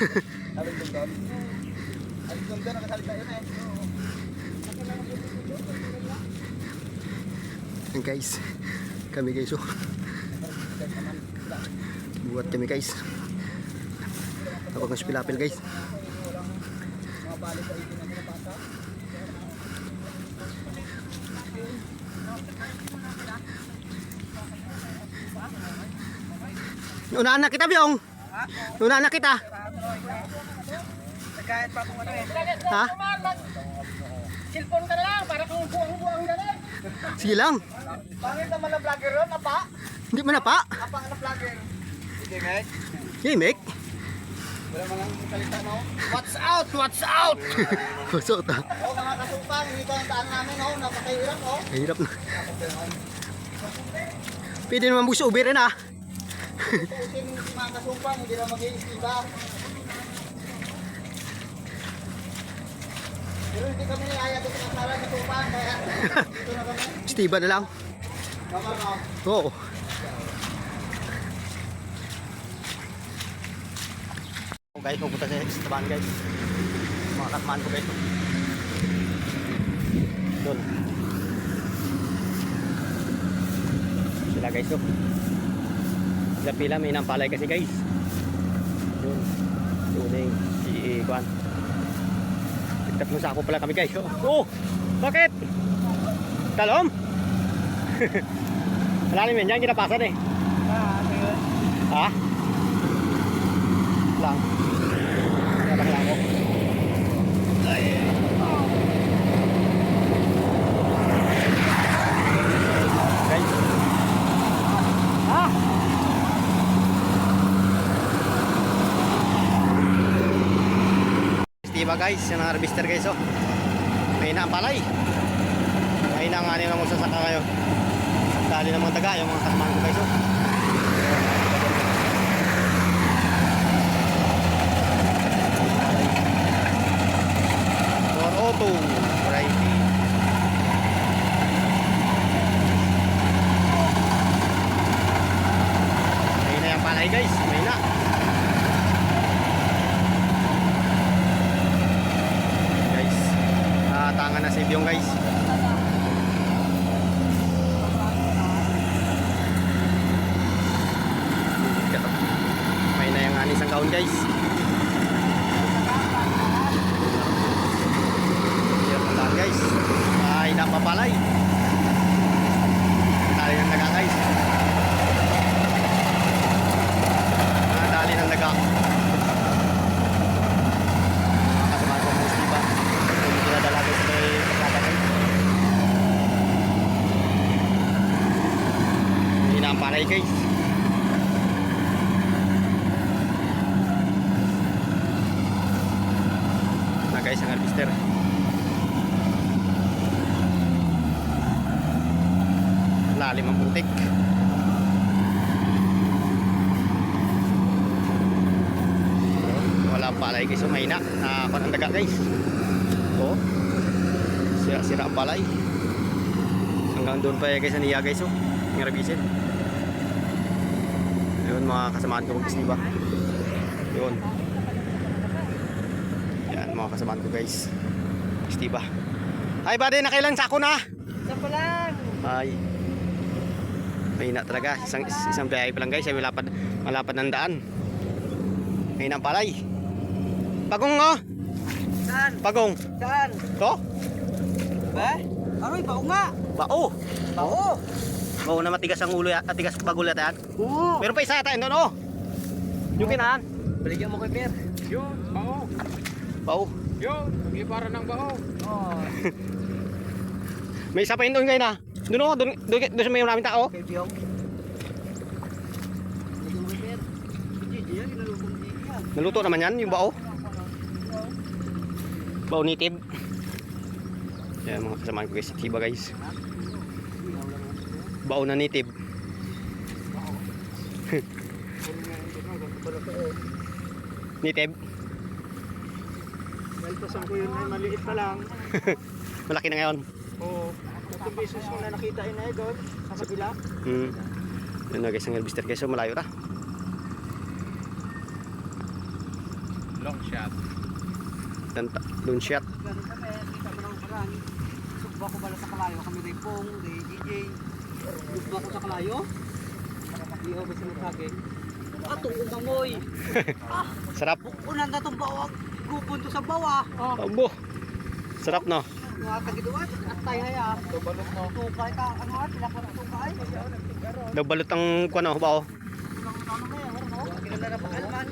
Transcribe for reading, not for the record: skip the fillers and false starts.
Alindong. Alindong doon, nakasalita yun eh. Yan guys, kami guys oh. Buat kami guys. Tapos ng pilapil guys. Unaan na kita, Byong. Unaan na kita. Nagkahit pa kung ano eh. Ha? Cellphone ka na lang, para kung buang-buang na lang. Sige lang. Pangit naman na vlogger ron, apa? Hindi mo na pa. Apa na vlogger? Hindi, mate. Hey, Mick. Wala man lang salita mo. Watch out! Watch out! Kusot ha. Oh, mga kasupang, dito ang daan namin, oh. Napakahirap, oh. Mahirap na. Pwede naman buso ubirin ha. Pusin mga kasupang, hindi na mag-iistiba. Pero hindi kami nilaya dito ng sala kasupang, kaya dito na kami. Stiba na lang. Tama na. Oo. Guys, pupunta sa estaban guys. Mga katmaan ko guys. Doon. Sila guys oh. Sila pila may nampalay kasi guys. Doon. Tuning si Kwan. Tatlong sako pala kami guys. Oh! Bakit? Talom? Malalim yan, kinapasan eh. Ha? Lang. Lang ako. Guys. Ha? Diba guys, yung harvester guys oh. May na ang palay. May na nga nila magsasaka ngayon. Dali ng mga taga, yung mga kasamahan ko guys oh. Auto variety. May na yung palay guys, may na. Guys, tangan na si Byong guys. May na yung anis ang kaon guys. Guys, ay napapalay. Dali ng daga guys. Dali ng daga. Kasama ko ang istiba. Hindi kinadala guys sa may pagkata guys. Hindi na ang palay guys. Na guys ang harvester. Lalim ang putik. Wala palay guys, may na ang daga guys. Oh, sira ang palay. Hanggang doon pa guys niya guys oh. Yung rabisin. Yun mga kasamaan ko guys, diba? Yun. Yan mga kasamaan ko guys. Diba? Ay buddy, nakailang sako na? Isa pa lang. Ay. Mahina talaga, isang biyahe pa lang guys, ay malapad ng daan. Mahina ang palay. Pagong oh. Saan? Pagong. Saan? To? Ba? Aroy, bao nga. Bao. Bao. Bao na matigas ang ulo, matigas pagul yata yan. Oo. Meron pa isa yata doon oh. Yung kinaan. Baligyan mo kay Per. Yun, bao. Bao. Yun, naglipara ng bao. Oh. May isa pa yun doon kayo na. Doon oh, doon sa may maraming tao. Kay Byong. Baligyan mo kay Per. Hindi yan, nilalukong hindi yan. Naluto naman yan, yung bao. Bao native. Yan mga kasamahan ko guys, tiba guys. Bao na native. Native. Nalpasan ko yun ay maliit pa lang. Malaki na ngayon. Oo. Itong beses ko na nakita yun ay doon. Sa kabila. Yun na guys, ang harvester guys, so malayo na. Long shot. Loan shot. Ganun kami, kita mo ng parang. Sugba ko bala sa kalayo. Kami rin pong, day DJ. Sugba ko sa kalayo. Di ako basta magsagin. Atong umangoy. Sarap. Unan na itong bawang. Gupon to sa bawa. Abo. Sarap no. Mga kagiduan. At tayo haya. Tubalok no. Tukay ka. Ano ha? Pila ko na tukay. Nabalot ang kuno ba oh. Kilala na ba? Alman.